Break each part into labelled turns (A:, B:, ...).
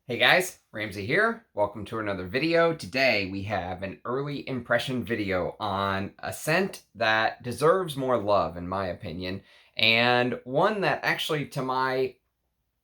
A: Hey guys, Ramsey here. Welcome to another video. Today we have an early impression video on a scent that deserves more love in my opinion, and one that actually, to my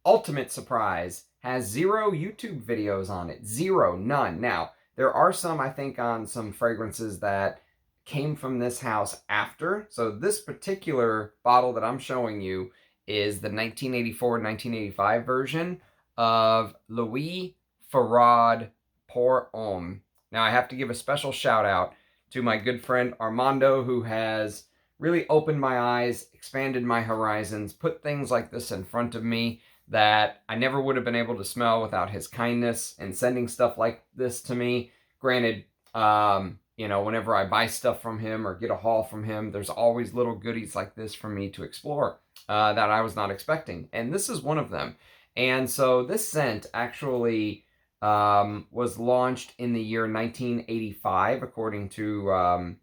A: ultimate surprise, has 0 YouTube videos on it. Zero, none. Now, there are some, I think, on some fragrances that came from this house after. So this particular bottle that I'm showing you is the 1984-1985 version of Louis Feraud Pour Homme. Now, I have to give a special shout out to my good friend Armando, who has really opened my eyes, expanded my horizons, put things like this in front of me that I never would have been able to smell without his kindness and sending stuff like this to me. Granted, whenever I buy stuff from him or get a haul from him, there's always little goodies like this for me to explore that I was not expecting. And this is one of them. And so this scent actually was launched in the year 1985, according to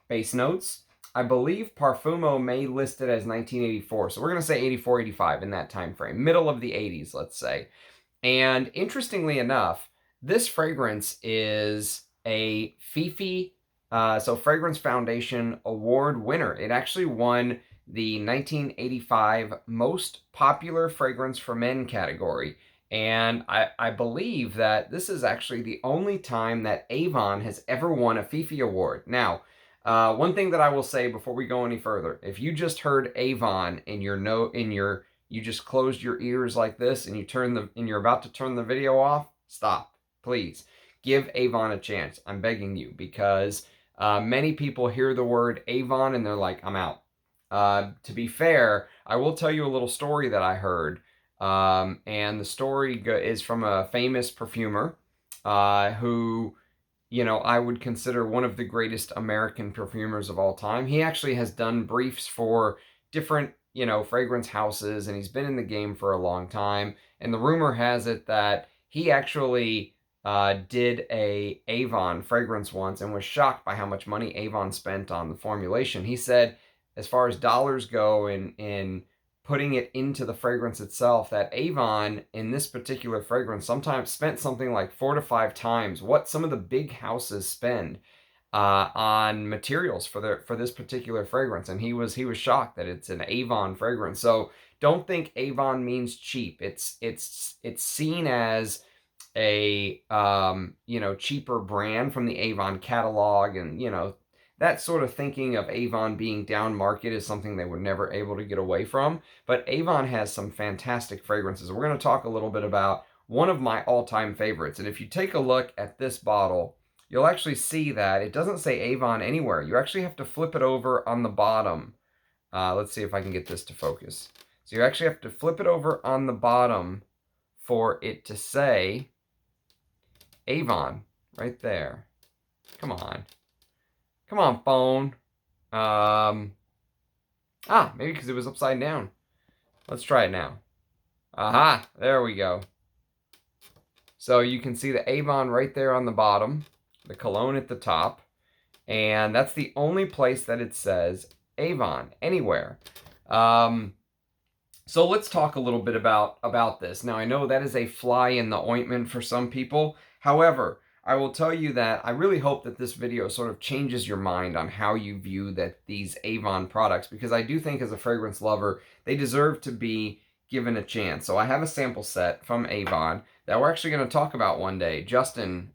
A: base notes. I believe Parfumo may list it as 1984. So we're going to say 84, 85 in that time frame. Middle of the 80s, let's say. And interestingly enough, this fragrance is a Fifi, so Fragrance Foundation Award winner. It actually won the 1985 Most Popular Fragrance for Men category. And I believe that this is actually the only time that Avon has ever won a Fifi award. Now, one thing that I will say before we go any further, if you just heard Avon you just closed your ears like this and you're about to turn the video off, stop, please. Give Avon a chance. I'm begging you, because many people hear the word Avon and they're like, I'm out. To be fair, I will tell you a little story that I heard. And the story is from a famous perfumer who, I would consider one of the greatest American perfumers of all time. He actually has done briefs for different, fragrance houses, and he's been in the game for a long time. And the rumor has it that he actually did a Avon fragrance once and was shocked by how much money Avon spent on the formulation. He said, as far as dollars go in putting it into the fragrance itself, that Avon in this particular fragrance sometimes spent something like 4 to 5 times what some of the big houses spend on materials for this particular fragrance. And he was shocked that it's an Avon fragrance. So don't think Avon means cheap. It's seen as a cheaper brand from the Avon catalog, and that sort of thinking of Avon being down market is something they were never able to get away from. But Avon has some fantastic fragrances. We're going to talk a little bit about one of my all-time favorites. And if you take a look at this bottle, you'll actually see that it doesn't say Avon anywhere. You actually have to flip it over on the bottom. Let's see if I can get this to focus. So you actually have to flip it over on the bottom for it to say Avon right there. Come on. Come on, phone. Maybe because it was upside down. Let's try it now. Aha, there we go. So you can see the Avon right there on the bottom, the cologne at the top, and that's the only place that it says Avon anywhere. So let's talk a little bit about this. Now, I know that is a fly in the ointment for some people. However, I will tell you that I really hope that this video sort of changes your mind on how you view these Avon products, because I do think as a fragrance lover, they deserve to be given a chance. So I have a sample set from Avon that we're actually going to talk about one day. Justin,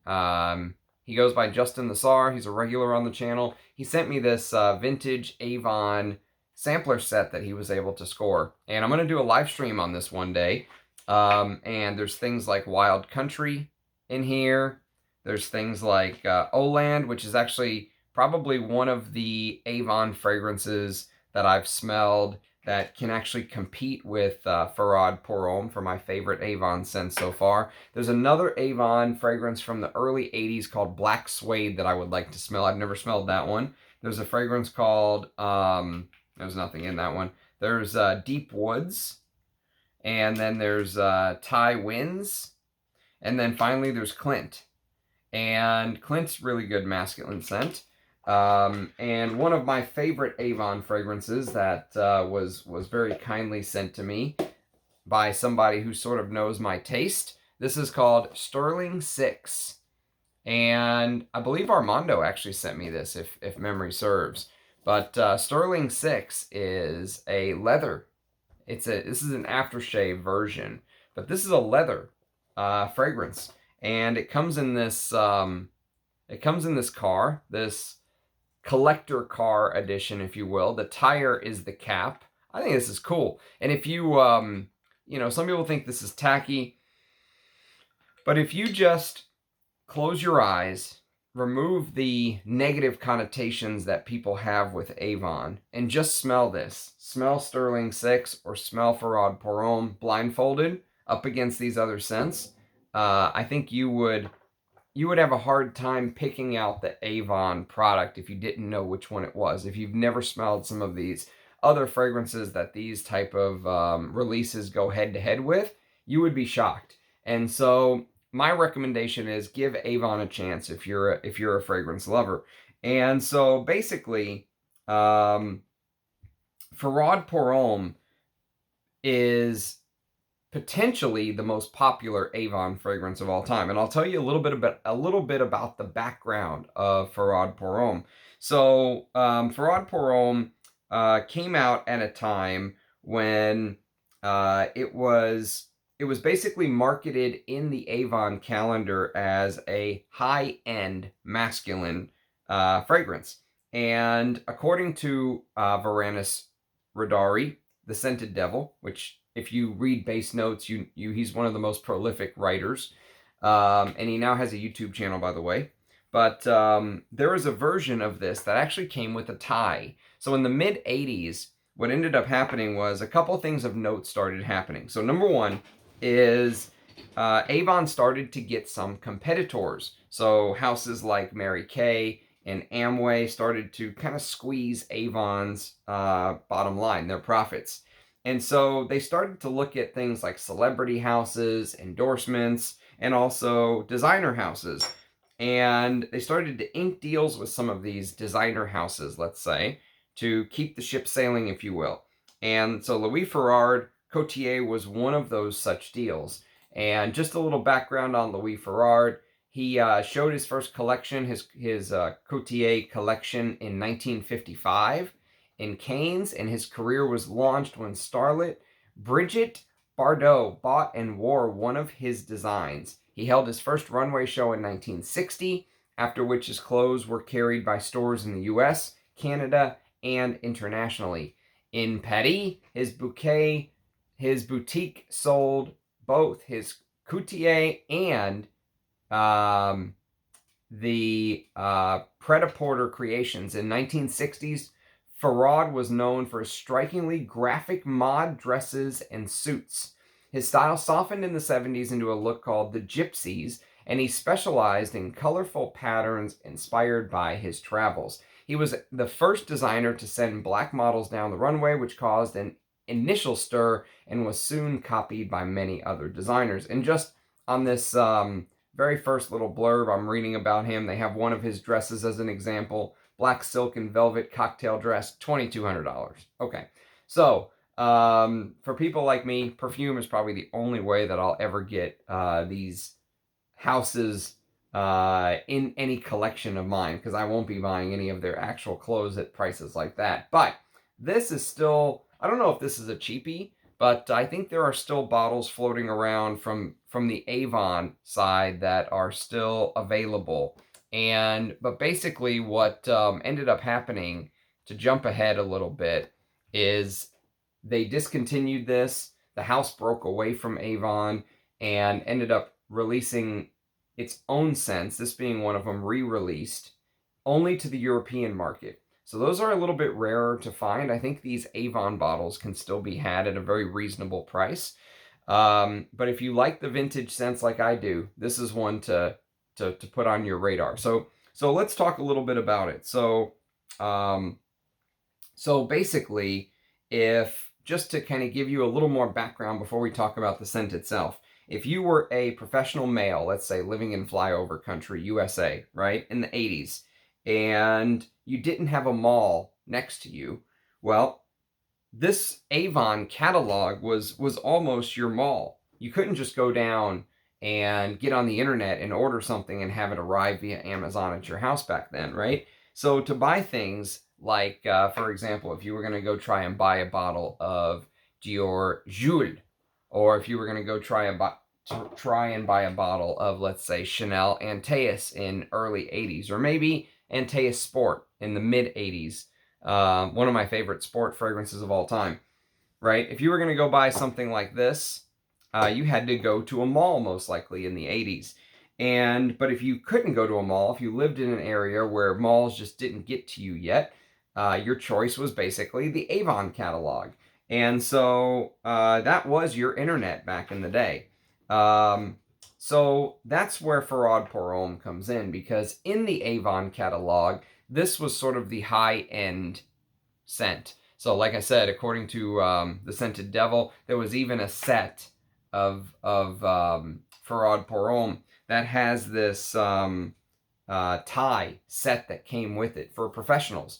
A: he goes by Justin the Czar. He's a regular on the channel. He sent me this vintage Avon sampler set that he was able to score. And I'm going to do a live stream on this one day. And there's things like Wild Country in here. There's things like Oland, which is actually probably one of the Avon fragrances that I've smelled that can actually compete with Feraud Pour Homme for my favorite Avon scent so far. There's another Avon fragrance from the early 80s called Black Suede that I would like to smell. I've never smelled that one. There's a fragrance called, there's nothing in that one. There's Deep Woods. And then there's Tai Winds. And then finally there's Clint. And Clint's really good masculine scent. And one of my favorite Avon fragrances that was very kindly sent to me by somebody who sort of knows my taste This is called Sterling Six. And I believe Armando actually sent me this, if memory serves. But Sterling Six is a leather. This is an aftershave version, but this is a leather fragrance, and it comes in this car, this collector car edition, if you will. The tire is the cap. I think this is cool. And if you some people think this is tacky, but if you just close your eyes, remove the negative connotations that people have with Avon, and just smell this. Smell Sterling Six or smell Feraud Pour Homme blindfolded up against these other scents. I think you would have a hard time picking out the Avon product if you didn't know which one it was. If you've never smelled some of these other fragrances that these type of releases go head to head with, you would be shocked. And so my recommendation is give Avon a chance if you're a fragrance lover. And so basically, Feraud Pour Homme is potentially the most popular Avon fragrance of all time. And I'll tell you a little bit about the background of Feraud Pour Homme. So Feraud Pour Homme came out at a time when it was basically marketed in the Avon calendar as a high-end masculine fragrance. And according to Varanus Rodari, the Scented Devil, which if you read base notes, he's one of the most prolific writers. And he now has a YouTube channel, by the way. But there was a version of this that actually came with a tie. So in the mid-'80s, what ended up happening was a couple things of note started happening. So number one is Avon started to get some competitors. So houses like Mary Kay and Amway started to kind of squeeze Avon's bottom line, their profits. And so they started to look at things like celebrity houses, endorsements, and also designer houses. And they started to ink deals with some of these designer houses, let's say, to keep the ship sailing, if you will. And so Louis Feraud Cotier was one of those such deals. And just a little background on Louis Feraud. He showed his first collection, his Cotier collection, in 1955 in Cannes, and his career was launched when starlet Brigitte Bardot bought and wore one of his designs. He held his first runway show in 1960, after which his clothes were carried by stores in the US, Canada, and internationally. In Paris, his boutique sold both his Coutier and the Pret-a-Porter creations. In 1960s, Feraud was known for strikingly graphic mod dresses and suits. His style softened in the 70s into a look called the Gypsies, and he specialized in colorful patterns inspired by his travels. He was the first designer to send black models down the runway, which caused an initial stir and was soon copied by many other designers. And just on this very first little blurb I'm reading about him, they have one of his dresses as an example. Black silk and velvet cocktail dress, $2,200. Okay, so for people like me, perfume is probably the only way that I'll ever get these houses in any collection of mine, because I won't be buying any of their actual clothes at prices like that. But this is still, I don't know if this is a cheapie, but I think there are still bottles floating around from the Avon side that are still available. But basically what ended up happening, to jump ahead a little bit, is they discontinued this. The house broke away from Avon and ended up releasing its own scents, this being one of them, re-released, only to the European market. So those are a little bit rarer to find. I think these Avon bottles can still be had at a very reasonable price. But if you like the vintage scents like I do, this is one to put on your radar. So let's talk a little bit about it. So basically, if just to kind of give you a little more background before we talk about the scent itself, if you were a professional male, let's say living in flyover country, USA, right, in the 80s, and you didn't have a mall next to you, well, this Avon catalog was almost your mall. You couldn't just go down and get on the internet and order something and have it arrive via Amazon at your house back then, right? So to buy things like, for example, if you were going to go try and buy a bottle of Dior Jules, or if you were going to go try and buy a bottle of, let's say, Chanel Antaeus in early 80s, or maybe Antaeus Sport in the mid 80s, one of my favorite sport fragrances of all time, right? If you were going to go buy something like this, you had to go to a mall most likely in the 80s. But if you couldn't go to a mall, if you lived in an area where malls just didn't get to you yet, your choice was basically the Avon catalog. And so that was your internet back in the day. So that's where Feraud Pour Homme comes in, because in the Avon catalog, this was sort of the high-end scent. So like I said, according to The Scented Devil, there was even a set of Feraud Pour Homme that has this tie set that came with it for professionals.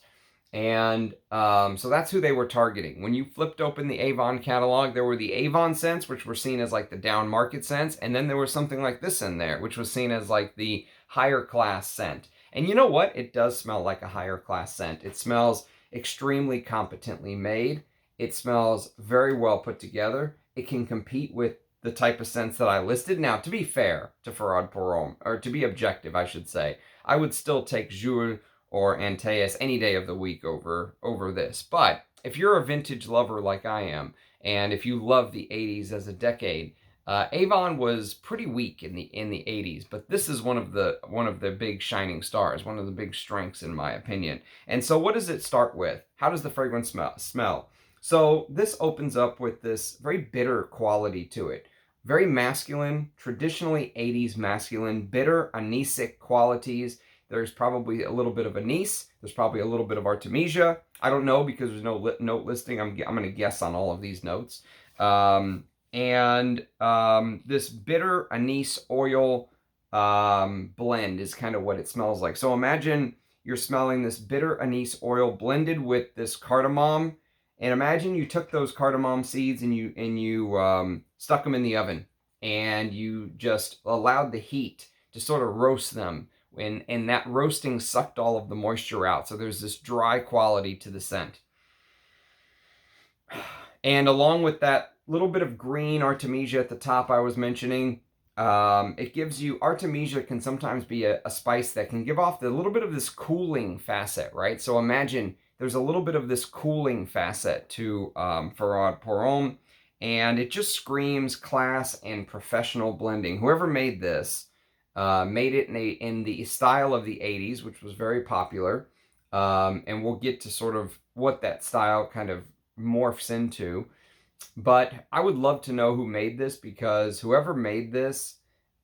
A: And so that's who they were targeting. When you flipped open the Avon catalog, there were the Avon scents, which were seen as like the down market scents. And then there was something like this in there, which was seen as like the higher class scent. And you know what? It does smell like a higher class scent. It smells extremely competently made. It smells very well put together. It can compete with the type of scents that I listed. Now, to be fair to Feraud Pour Homme, or to be objective, I should say, I would still take Jules or Antaeus any day of the week over this. But if you're a vintage lover like I am, and if you love the 80s as a decade, Avon was pretty weak in the 80s, but this is one of the big shining stars, one of the big strengths in my opinion. And so what does it start with? How does the fragrance smell? So this opens up with this very bitter quality to it. Very masculine, traditionally 80s masculine, bitter, anisic qualities. There's probably a little bit of anise. There's probably a little bit of artemisia. I don't know because there's no note listing. I'm going to guess on all of these notes. This bitter anise oil blend is kind of what it smells like. So imagine you're smelling this bitter anise oil blended with this cardamom. And imagine you took those cardamom seeds and you stuck them in the oven. And you just allowed the heat to sort of roast them. And that roasting sucked all of the moisture out. So there's this dry quality to the scent. And along with that little bit of green artemisia at the top I was mentioning, it gives you, artemisia can sometimes be a spice that can give off a little bit of this cooling facet, right? So imagine there's a little bit of this cooling facet to Feraud Pour Homme, and it just screams class and professional blending. Whoever made this, made it in the style of the 80s, which was very popular. And we'll get to sort of what that style kind of morphs into. But I would love to know who made this, because whoever made this,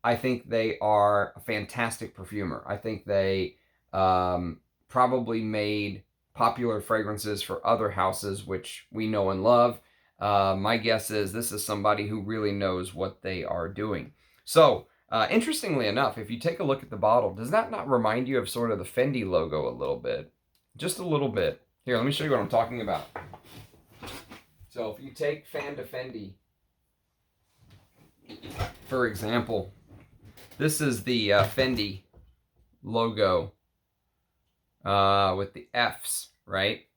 A: I think they are a fantastic perfumer. I think they probably made popular fragrances for other houses, which we know and love. My guess is this is somebody who really knows what they are doing. So, interestingly enough, if you take a look at the bottle, does that not remind you of sort of the Fendi logo a little bit? Just a little bit. Here, let me show you what I'm talking about. So if you take Fendi, for example, this is the Fendi logo with the F's, right?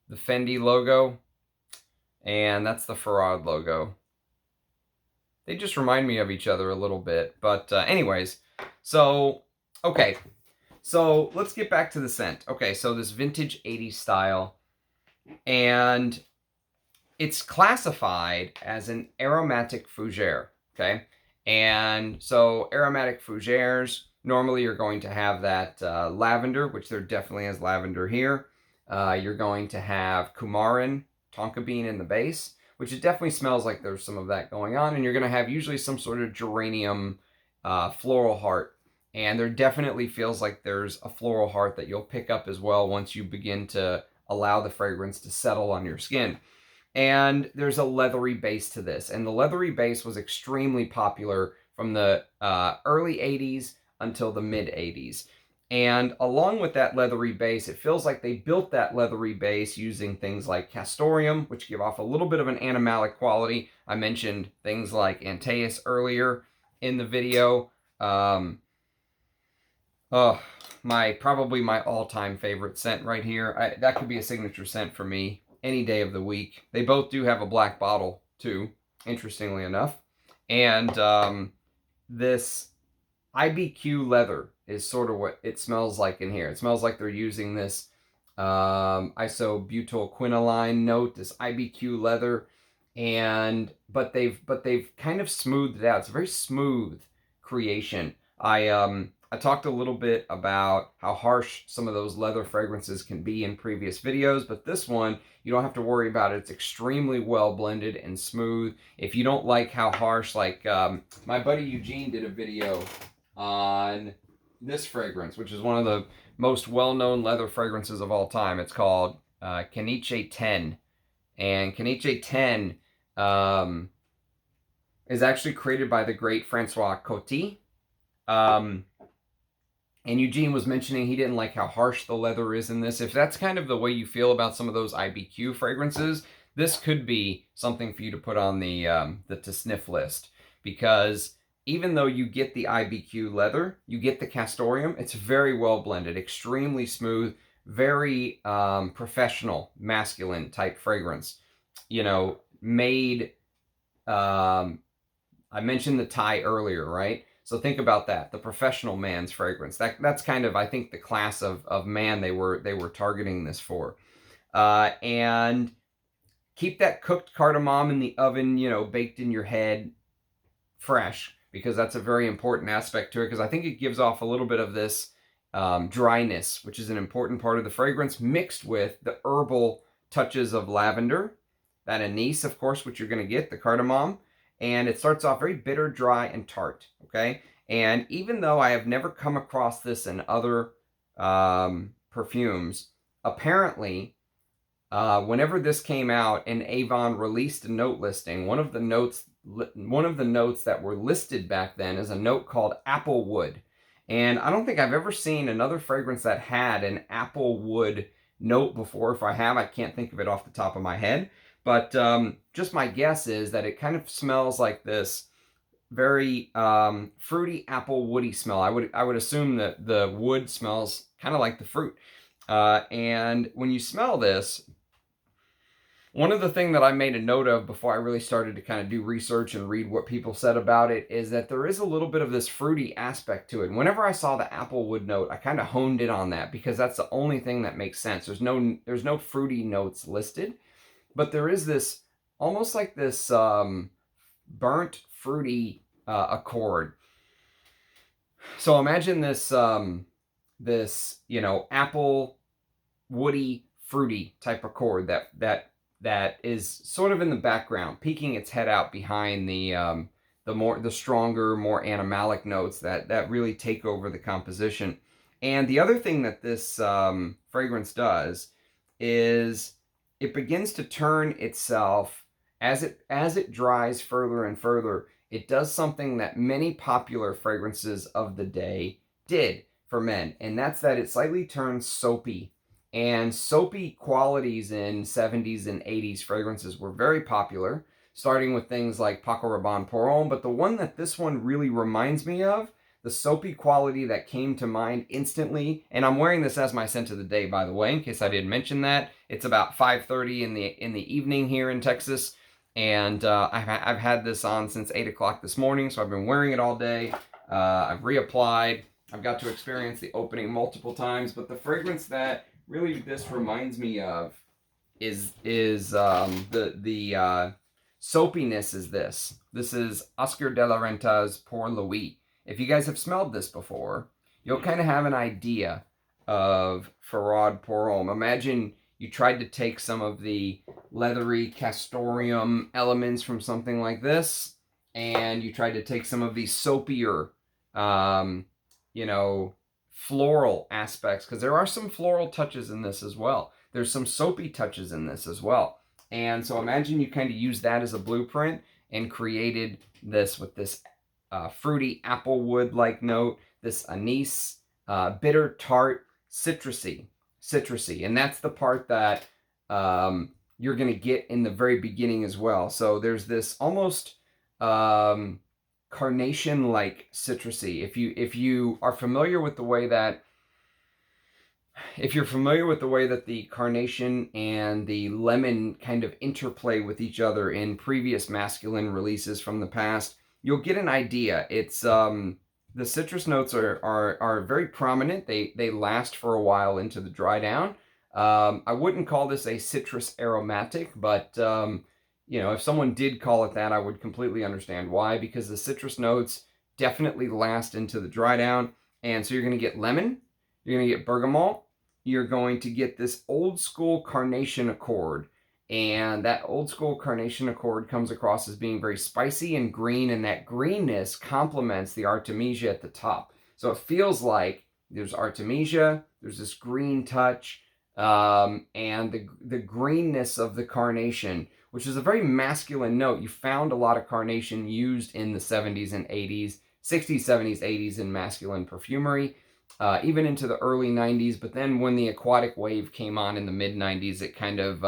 A: The Fendi logo, and that's the Feraud logo. They just remind me of each other a little bit. But anyways, so, okay. So let's get back to the scent. Okay, so this vintage 80s style. And it's classified as an aromatic fougere, okay? And so aromatic fougères, normally you're going to have that lavender, which there definitely is lavender here. You're going to have coumarin, tonka bean in the base, which it definitely smells like there's some of that going on. And you're going to have usually some sort of geranium floral heart. And there definitely feels like there's a floral heart that you'll pick up as well once you begin to allow the fragrance to settle on your skin. And there's a leathery base to this. And the leathery base was extremely popular from the early 80s until the mid 80s. And along with that leathery base, it feels like they built that leathery base using things like castoreum, which give off a little bit of an animalic quality. I mentioned things like Antaeus earlier in the video. Oh, probably my all-time favorite scent right here. That could be a signature scent for me any day of the week. They both do have a black bottle too, interestingly enough. And this IBQ leather is sort of what it smells like in here. It smells like they're using this isobutylquinoline note, this IBQ leather, but they've kind of smoothed it out. It's a very smooth creation. I talked a little bit about how harsh some of those leather fragrances can be in previous videos, but this one, you don't have to worry about it. It's extremely well blended and smooth. If you don't like how harsh, like my buddy Eugene did a video on this fragrance, which is one of the most well-known leather fragrances of all time. It's called Knize Ten. And Knize Ten is actually created by the great Francois Coty. And Eugene was mentioning he didn't like how harsh the leather is in this. If that's kind of the way you feel about some of those IBQ fragrances, this could be something for you to put on the to sniff list. Because even though you get the IBQ leather, you get the castoreum, it's very well blended, extremely smooth, very professional, masculine type fragrance. You know, made, I mentioned the tie earlier, right? So think about that, the professional man's fragrance. That's kind of, I think, the class of man they were targeting this for. And keep that cooked cardamom in the oven, you know, baked in your head, fresh, because that's a very important aspect to it, because I think it gives off a little bit of this dryness, which is an important part of the fragrance, mixed with the herbal touches of lavender, that anise, of course, which you're going to get, the cardamom. And it starts off very bitter, dry, and tart, okay? And even though I have never come across this in other perfumes, apparently, whenever this came out and Avon released a note listing, one of the notes that were listed back then is a note called Applewood. And I don't think I've ever seen another fragrance that had an Applewood note before. If I have, I can't think of it off the top of my head. But just my guess is that it kind of smells like this very fruity apple woody smell. I would assume that the wood smells kind of like the fruit. And when you smell this, one of the things that I made a note of before I really started to kind of do research and read what people said about it is that there is a little bit of this fruity aspect to it. And whenever I saw the applewood note, I kind of honed in on that because that's the only thing that makes sense. There's no fruity notes listed. But there is this, almost like this burnt, fruity accord. So imagine this, you know, apple, woody, fruity type accord that is sort of in the background, peeking its head out behind the stronger, more animalic notes that really take over the composition. And the other thing that this fragrance does is it begins to turn itself as it dries further and further. It does something that many popular fragrances of the day did for men, and that's that it slightly turns soapy. And soapy qualities in 70s and 80s fragrances were very popular, starting with things like Paco Rabanne Pour Homme, but the one that this one really reminds me of, the soapy quality that came to mind instantly, and I'm wearing this as my scent of the day, by the way, in case I didn't mention that. It's about 5:30 in the evening here in Texas, and I've had this on since 8 o'clock this morning, so I've been wearing it all day. I've reapplied. I've got to experience the opening multiple times, but the fragrance that really this reminds me of is the soapiness is this. This is Oscar de la Renta's Pour Louis. If you guys have smelled this before, you'll kind of have an idea of Feraud Pour Homme. Imagine you tried to take some of the leathery castoreum elements from something like this, and you tried to take some of these soapier, you know, floral aspects, because there are some floral touches in this as well. There's some soapy touches in this as well. And so imagine you kind of used that as a blueprint and created this with this fruity applewood-like note, this anise, bitter, tart, citrusy. And that's the part that you're going to get in the very beginning as well. So there's this almost carnation-like citrusy. If you are familiar with the way that the carnation and the lemon kind of interplay with each other in previous masculine releases from the past, you'll get an idea. It's the citrus notes are very prominent. They last for a while into the dry down. I wouldn't call this a citrus aromatic, but you know, if someone did call it that, I would completely understand why, because the citrus notes definitely last into the dry down. And so you're going to get lemon, you're going to get bergamot, you're going to get this old school carnation accord. And that old school carnation accord comes across as being very spicy and green, and that greenness complements the artemisia at the top. So it feels like there's artemisia, there's this green touch, and the greenness of the carnation, which is a very masculine note. You found a lot of carnation used in the 70s and 80s, 60s, 70s, 80s in masculine perfumery. Even into the early 90s, but then when the aquatic wave came on in the mid 90s, it kind of,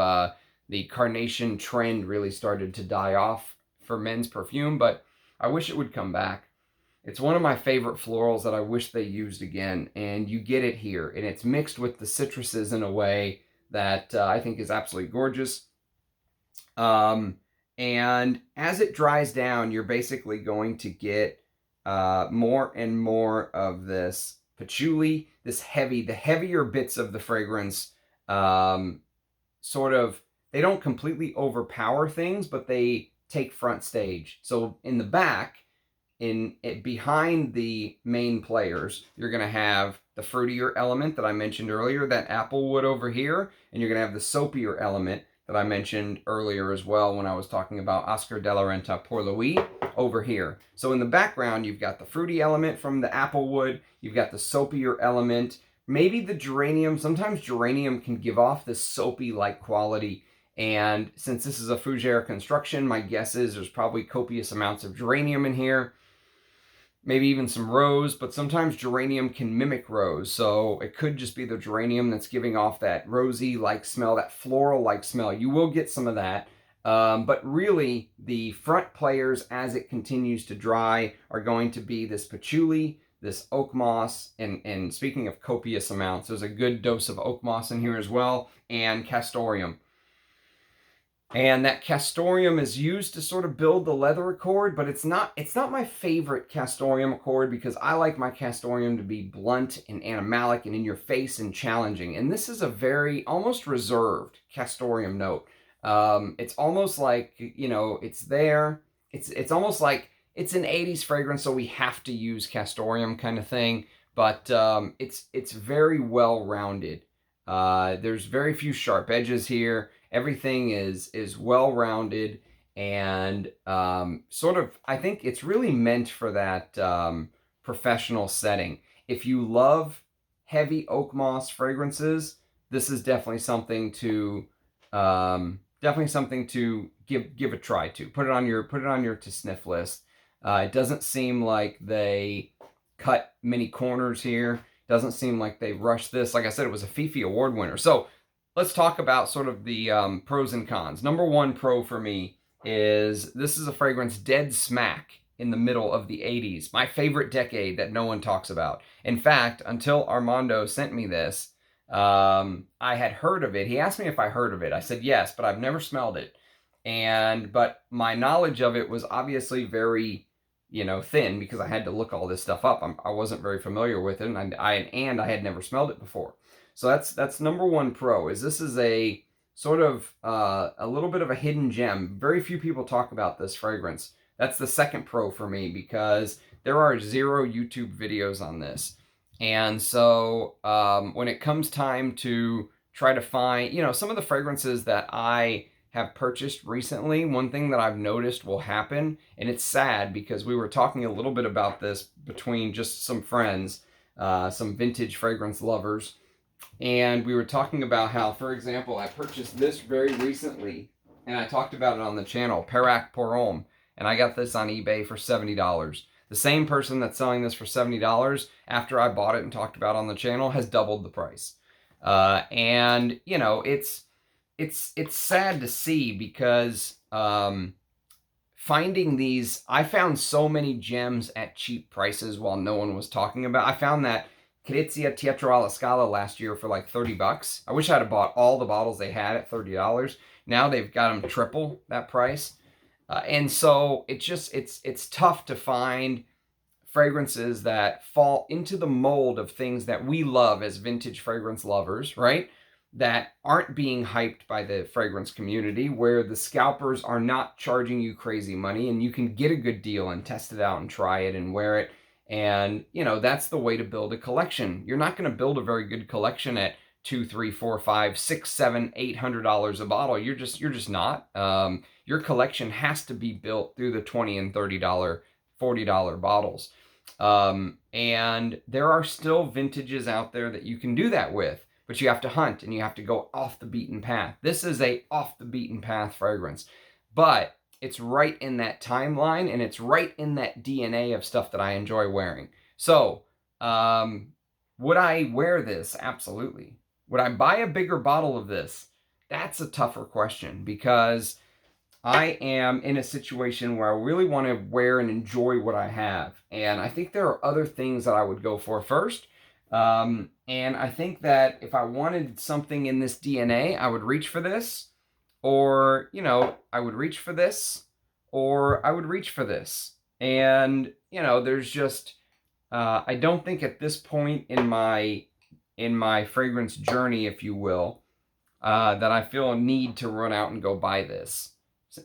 A: the carnation trend really started to die off for men's perfume, but I wish it would come back. It's one of my favorite florals that I wish they used again, and you get it here, and it's mixed with the citruses in a way that I think is absolutely gorgeous. And as it dries down, you're basically going to get more and more of this patchouli, the heavier bits of the fragrance, sort of, they don't completely overpower things, but they take front stage. So in the back, behind the main players, you're going to have the fruitier element that I mentioned earlier, that applewood over here, and you're going to have the soapier element that I mentioned earlier as well when I was talking about Oscar de la Renta Pour Louis over here. So in the background, you've got the fruity element from the applewood, you've got the soapier element, maybe the geranium. Sometimes geranium can give off this soapy-like quality, and since this is a fougere construction, my guess is there's probably copious amounts of geranium in here. Maybe even some rose, but sometimes geranium can mimic rose, so it could just be the geranium that's giving off that rosy-like smell, that floral-like smell. You will get some of that, but really the front players as it continues to dry are going to be this patchouli, this oak moss, and speaking of copious amounts, there's a good dose of oak moss in here as well, and castoreum. And that castoreum is used to sort of build the leather accord, but it's not my favorite castoreum accord, because I like my castoreum to be blunt and animalic and in your face and challenging. And this is a very almost reserved castoreum note. It's almost like, you know, it's there. It's almost like it's an 80s fragrance, so we have to use castoreum kind of thing. But it's very well rounded. There's very few sharp edges here. Everything is well-rounded, and sort of, I think it's really meant for that professional setting. If you love heavy oak moss fragrances, this is definitely something to give a try to. Put it on your to sniff list. It doesn't seem like they cut many corners here. Doesn't seem like they rushed this. Like I said, it was a Fifi Award winner. So let's talk about sort of the pros and cons. Number one pro for me is this is a fragrance dead smack in the middle of the 80s. My favorite decade that no one talks about. In fact, until Armando sent me this, I had heard of it. He asked me if I heard of it. I said yes, but I've never smelled it. But my knowledge of it was obviously very, you know, thin, because I had to look all this stuff up. I wasn't very familiar with it, and I had never smelled it before. So that's number one pro, is this is a sort of a little bit of a hidden gem. Very few people talk about this fragrance. That's the second pro for me, because there are 0 YouTube videos on this. And so when it comes time to try to find, you know, some of the fragrances that I have purchased recently, one thing that I've noticed will happen, and it's sad because we were talking a little bit about this between just some friends, some vintage fragrance lovers, and we were talking about how, for example, I purchased this very recently, and I talked about it on the channel, Perac pour Homme, and I got this on eBay for $70. The same person that's selling this for $70 after I bought it and talked about it on the channel has doubled the price. And you know, it's sad to see because finding these, I found so many gems at cheap prices while no one was talking about. I found that Crizia Teatro alla Scala last year for like 30 bucks. I wish I'd have bought all the bottles they had at $30. Now they've got them triple that price. And so it's tough to find fragrances that fall into the mold of things that we love as vintage fragrance lovers, right? That aren't being hyped by the fragrance community, where the scalpers are not charging you crazy money and you can get a good deal and test it out and try it and wear it. And, you know, that's the way to build a collection. You're not going to build a very good collection at $200, $300, $400, $500, $600, $700, $800 a bottle. You're just not. Your collection has to be built through the $20 and $30, $40 bottles. And there are still vintages out there that you can do that with, but you have to hunt and you have to go off the beaten path. This is a off the beaten path fragrance, but it's right in that timeline and it's right in that DNA of stuff that I enjoy wearing. So, would I wear this? Absolutely. Would I buy a bigger bottle of this? That's a tougher question, because I am in a situation where I really want to wear and enjoy what I have. And I think there are other things that I would go for first. And I think that if I wanted something in this DNA, I would reach for this. Or, you know, I would reach for this. Or I would reach for this. And, you know, there's just, I don't think at this point in my fragrance journey, if you will, that I feel a need to run out and go buy this.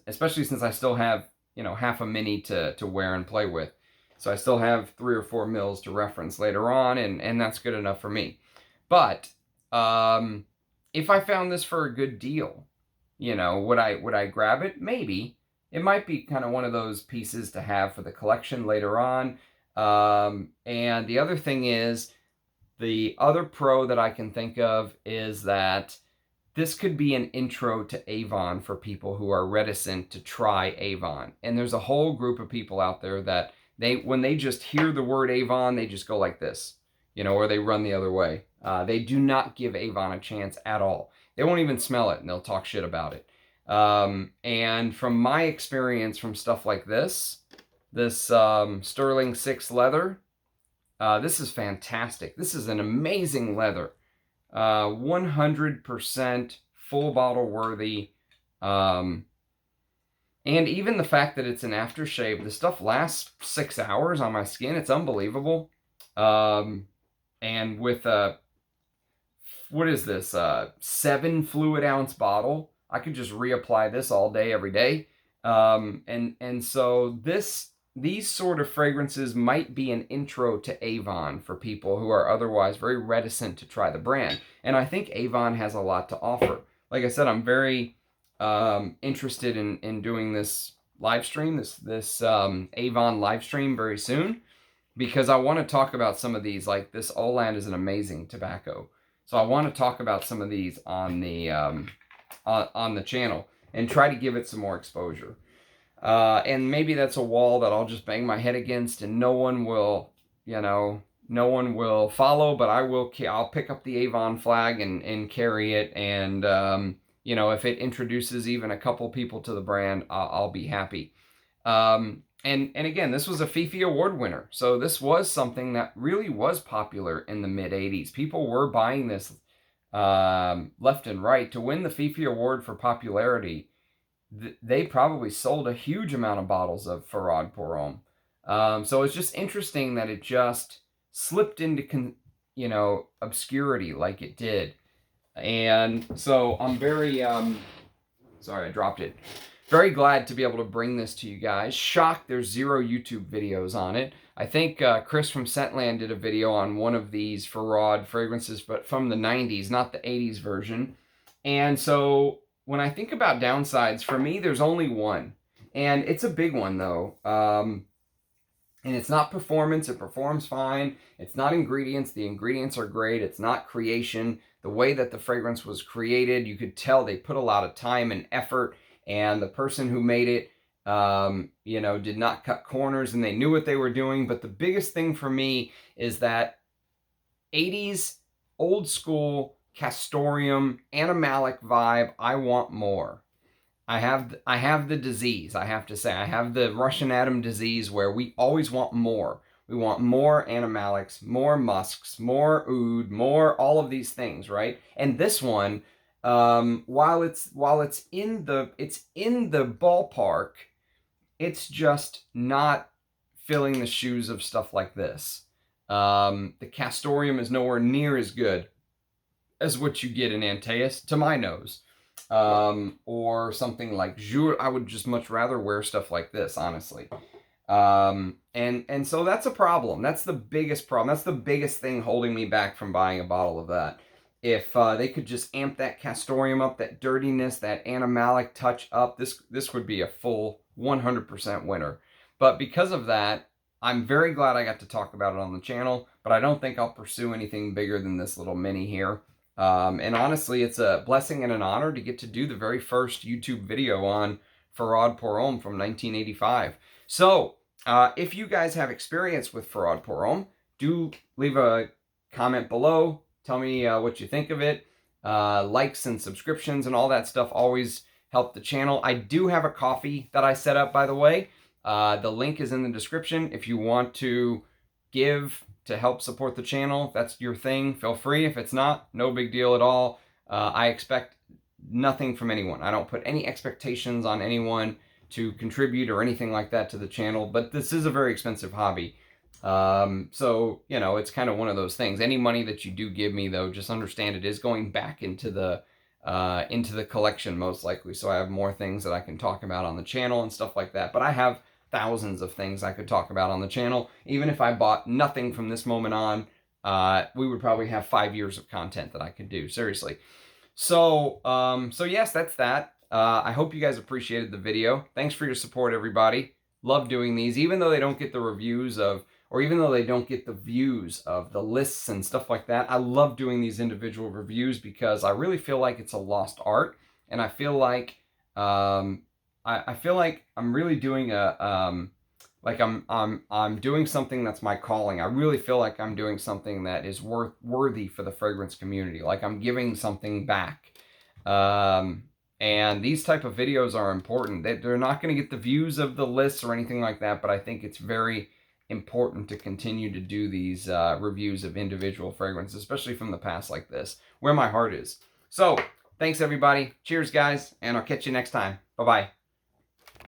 A: Especially since I still have, you know, half a mini to wear and play with. So I still have 3 or 4 mils to reference later on, and that's good enough for me. But if I found this for a good deal, you know, would I grab it? Maybe. It might be kind of one of those pieces to have for the collection later on. And the other thing is, the other pro that I can think of is that this could be an intro to Avon for people who are reticent to try Avon. And there's a whole group of people out there that when they just hear the word Avon, they just go like this, you know, or they run the other way. They do not give Avon a chance at all. They won't even smell it and they'll talk shit about it. And from my experience from stuff like this Sterling Six leather, this is fantastic. This is an amazing leather. 100% full bottle worthy. And even the fact that it's an aftershave, the stuff lasts 6 hours on my skin. It's unbelievable. And with what is this? 7 fluid ounce bottle. I could just reapply this all day, every day. And so these sort of fragrances might be an intro to Avon for people who are otherwise very reticent to try the brand. And I think Avon has a lot to offer. Like I said, I'm very interested in doing this live stream, this Avon live stream very soon, because I want to talk about some of these. Like this Oland is an amazing tobacco. So I want to talk about some of these on the channel and try to give it some more exposure. And maybe that's a wall that I'll just bang my head against and no one will, you know, no one will follow, but I'll pick up the Avon flag and carry it. And, you know, if it introduces even a couple people to the brand, I'll be happy. And again, this was a Fifi Award winner. So this was something that really was popular in the mid 80s. People were buying this left and right. To win the Fifi Award for popularity, they probably sold a huge amount of bottles of Feraud pour Homme. So it's just interesting that it just slipped into, you know, obscurity like it did. And so I'm very, sorry, I dropped it. Very glad to be able to bring this to you guys. Shocked there's 0 YouTube videos on it. I think Chris from Scentland did a video on one of these Feraud fragrances, but from the 90s, not the 80s version. And so when I think about downsides, for me, there's only one. And it's a big one, though. And it's not performance. It performs fine. It's not ingredients. The ingredients are great. It's not creation. The way that the fragrance was created, you could tell they put a lot of time and effort. And the person who made it you know, did not cut corners, and they knew what they were doing. But the biggest thing for me is that 80s old school castoreum animalic vibe. I want more. I have the disease, I have to say. I have the Russian Adam disease where we always want more. We want more animalics, more musks, more oud, more all of these things, right? And this one, while it's in the ballpark, it's just not filling the shoes of stuff like this. The castoreum is nowhere near as good as what you get in Antaeus, to my nose. Or something like Jules. I would just much rather wear stuff like this, honestly. And so that's a problem. That's the biggest problem. That's the biggest thing holding me back from buying a bottle of that. If they could just amp that castoreum up, that dirtiness, that animalic touch up, this would be a full 100% winner. But because of that, I'm very glad I got to talk about it on the channel, but I don't think I'll pursue anything bigger than this little mini here. And honestly, it's a blessing and an honor to get to do the very first YouTube video on Feraud pour Homme from 1985. So, if you guys have experience with Feraud pour Homme, do leave a comment below. Tell me what you think of it. Likes and subscriptions and all that stuff always help the channel. I do have a coffee that I set up, by the way. The link is in the description. If you want to give to help support the channel, that's your thing, feel free. If it's not, no big deal at all. I expect nothing from anyone. I don't put any expectations on anyone to contribute or anything like that to the channel, but this is a very expensive hobby. So, you know, it's kind of one of those things. Any money that you do give me, though, just understand it is going back into the collection, most likely. So I have more things that I can talk about on the channel and stuff like that. But I have thousands of things I could talk about on the channel. Even if I bought nothing from this moment on, we would probably have 5 years of content that I could do, seriously. So, so yes, that's that. I hope you guys appreciated the video. Thanks for your support, everybody. Love doing these, even though they don't get the reviews of, or even though they don't get the views of the lists and stuff like that. I love doing these individual reviews because I really feel like it's a lost art, and I feel like I feel like I'm really doing a like I'm doing something that's my calling. I really feel like I'm doing something that is worthy for the fragrance community. Like I'm giving something back. And these type of videos are important. They're not going to get the views of the lists or anything like that, but I think it's very important to continue to do these reviews of individual fragrances, especially from the past like this, where my heart is. So, thanks everybody. Cheers, guys, and I'll catch you next time. Bye-bye.